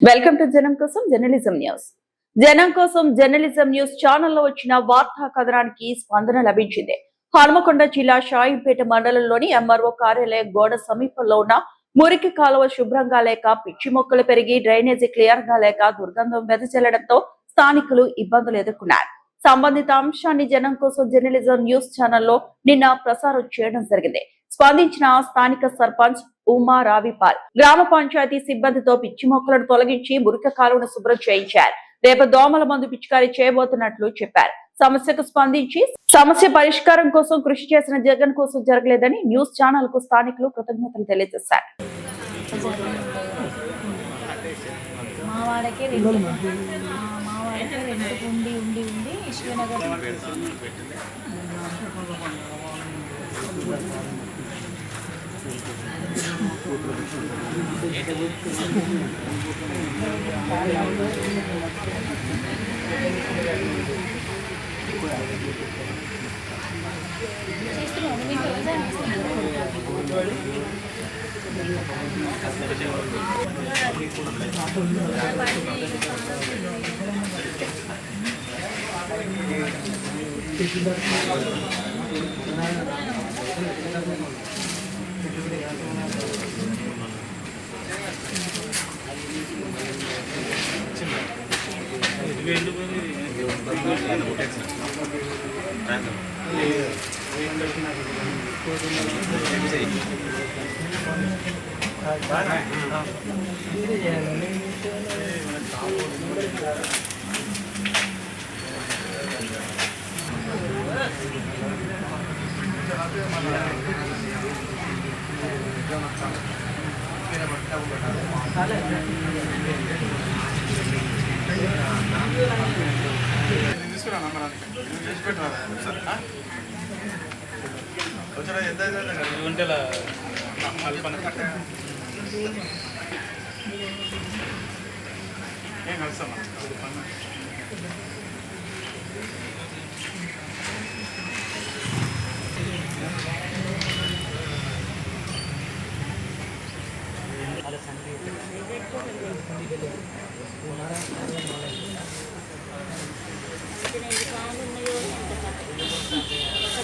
Welcome to జనం కోసం journalism news. జనం కోసం జర్నలిజం న్యూస్ ఛానల్లో వచ్చిన వార్తా కథనానికి స్పందన లభించింది. హనుమకొండ జిల్లా షాయింపేట మండలంలోని ఎంఆర్ఓ కార్యాలయ గోడ సమీపంలో ఉన్న మురికి కాలువ శుభ్రంగా లేక పిచ్చి మొక్కలు పెరిగి డ్రైనేజీ క్లియర్ గా లేక దుర్గంధం వెదజల్లడంతో స్థానికులు ఇబ్బందులు ఎదుర్కొన్నారు. సంబంధిత అంశాన్ని జనం కోసం జర్నలిజం న్యూస్ ఛానల్లో నిన్న ప్రసారం చేయడం జరిగింది. స్పందించిన స్థానిక సర్పంచ్ ఉమా రావిపాల్ గ్రామ పంచాయతీ సిబ్బందితో పిచ్చి మొక్కలను తొలగించి మురికి కాలువను శుభ్రం చేయించారు. రేపు దోమల మందు పిచికారీ చేయబోతున్నట్లు చెప్పారు. సమస్యకు స్పందించి సమస్య పరిష్కారం కోసం కృషి చేసిన జగన్ కోసం జరగలేదని న్యూస్ ఛానల్ కు స్థానికులు కృతజ్ఞతలు తెలియజేశారు.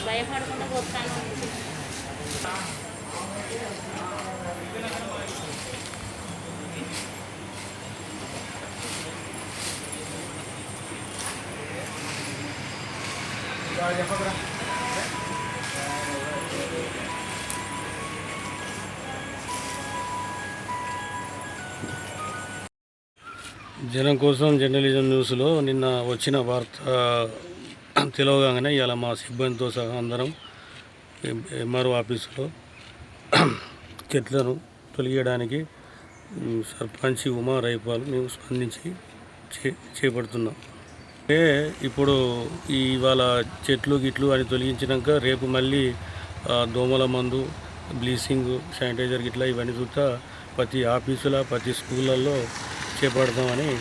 భయపడకుండా పోతాను. జనం కోసం జర్నలిజం న్యూస్లో నిన్న వచ్చిన వార్త తెలియగానే ఇలా మా సిబ్బందితో సహా అందరం ఎంఆర్ఓ ఆఫీసులో చెట్లను తొలగించడానికి సర్పంచ్ ఉమా రావిపాల్ మేము స్పందించి చేపడుతున్నాం. అంటే ఇప్పుడు ఇవాళ చెట్లు గిట్లు అని తొలగించినాక రేపు మళ్ళీ దోమల మందు, బ్లీచింగ్, శానిటైజర్ గిట్లా ఇవన్నీ చూస్తా ప్రతి ఆఫీసులో ప్రతి స్కూళ్ళల్లో చేపడతామని